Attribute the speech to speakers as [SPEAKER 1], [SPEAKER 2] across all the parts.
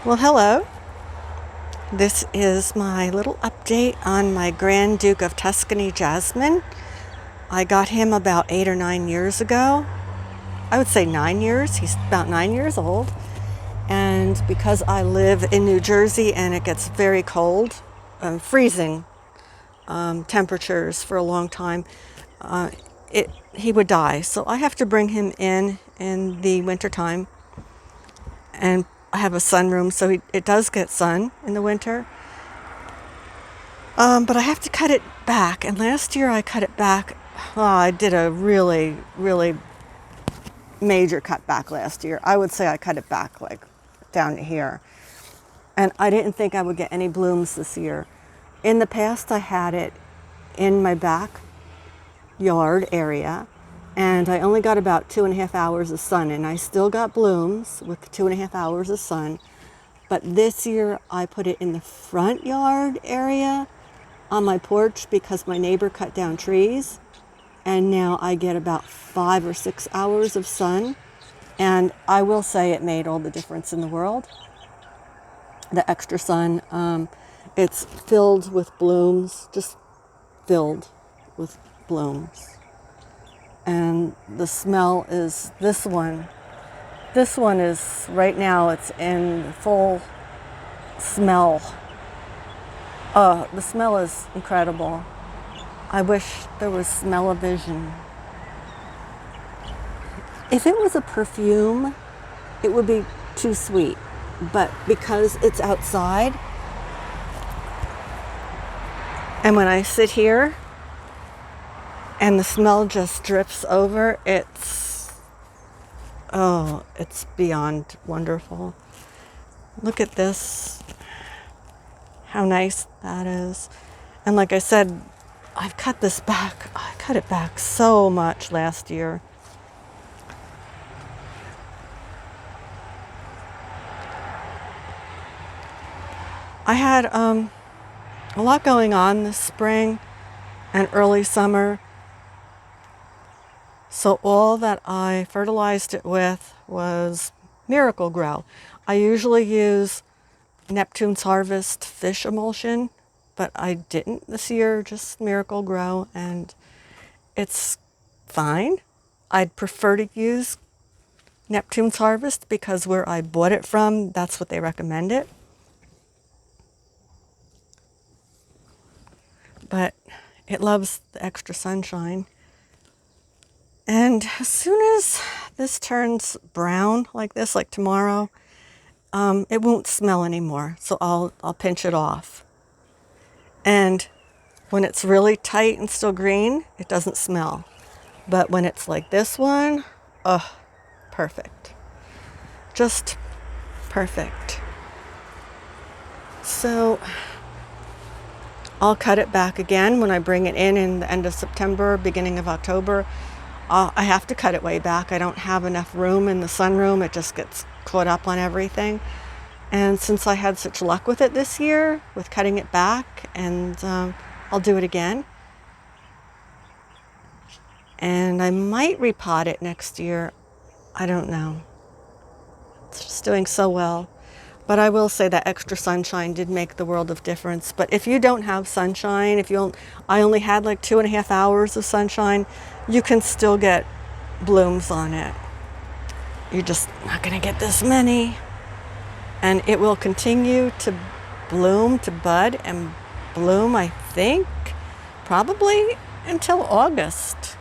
[SPEAKER 1] Well, hello. This is my little update on my Grand Duke of Tuscany, Jasmine. I got him about 8 or 9 years ago. I would say 9 years. He's about 9 years old. And because I live in New Jersey and it gets very cold, freezing temperatures for a long time, he would die. So I have to bring him in the wintertime. And I have a sunroom, so it does get sun in the winter. But I have to cut it back. And last year I cut it back. Well, I did a really, really major cut back last year. I would say I cut it back like down to here. And I didn't think I would get any blooms this year. In the past, I had it in my backyard area, and I only got about 2.5 hours of sun, and I still got blooms with 2.5 hours of sun. But this year I put it in the front yard area on my porch because my neighbor cut down trees, and now I get about 5 or 6 hours of sun. And I will say it made all the difference in the world. The extra sun, it's filled with blooms, just filled with blooms. And the smell is this one. This one is, right now, it's in full smell. The smell is incredible. I wish there was smell-o-vision. If it was a perfume, it would be too sweet. But because it's outside, and when I sit here and the smell just drips over, it's beyond wonderful. Look at this, how nice that is. And like I said, I've cut this back. I cut it back so much last year. I had a lot going on this spring and early summer. So all that I fertilized it with was Miracle Grow. I usually use Neptune's Harvest fish emulsion, but I didn't this year, just Miracle Grow, and it's fine. I'd prefer to use Neptune's Harvest because where I bought it from, that's what they recommend it. But it loves the extra sunshine. And as soon as this turns brown like this, like tomorrow, it won't smell anymore. So I'll pinch it off. And when it's really tight and still green, it doesn't smell. But when it's like this one, perfect. Just perfect. So I'll cut it back again when I bring it in the end of September, beginning of October. I have to cut it way back. I don't have enough room in the sunroom. It just gets caught up on everything. And since I had such luck with it this year, with cutting it back, and I'll do it again. And I might repot it next year. I don't know. It's just doing so well. But I will say that extra sunshine did make the world of difference. But if you don't have sunshine, I only had like 2.5 hours of sunshine, you can still get blooms on it. You're just not going to get this many. And it will continue to bloom, to bud and bloom, I think, probably until August.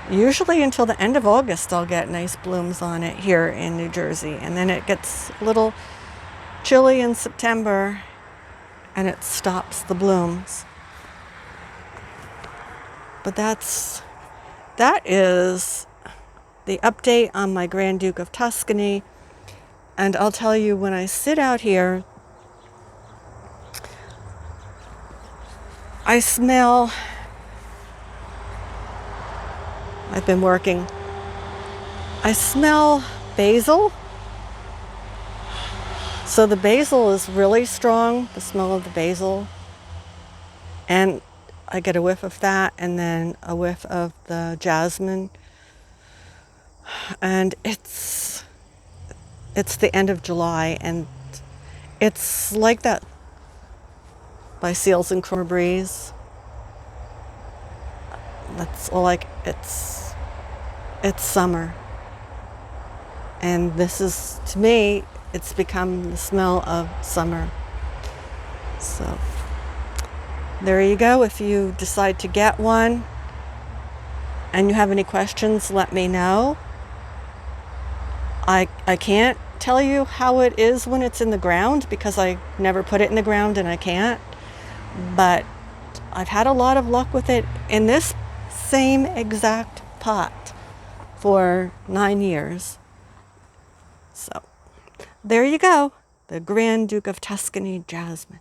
[SPEAKER 1] Usually until the end of August, I'll get nice blooms on it here in New Jersey. And then it gets a little chilly in September and it stops the blooms. But that is the update on my Grand Duke of Tuscany. And I'll tell you, when I sit out here, I smell, I've been working, I smell basil. So the basil is really strong, the smell of the basil. And I get a whiff of that, and then a whiff of the jasmine. And it's it's the end of July, and it's like that by Seals and Chroma Breeze. That's all like it's summer. And this is, to me, it's become the smell of summer. So there you go. If you decide to get one and you have any questions, let me know. I can't tell you how it is when it's in the ground because I never put it in the ground and I can't. But I've had a lot of luck with it in this same exact pot for 9 years. So there you go. The Grand Duke of Tuscany Jasmine.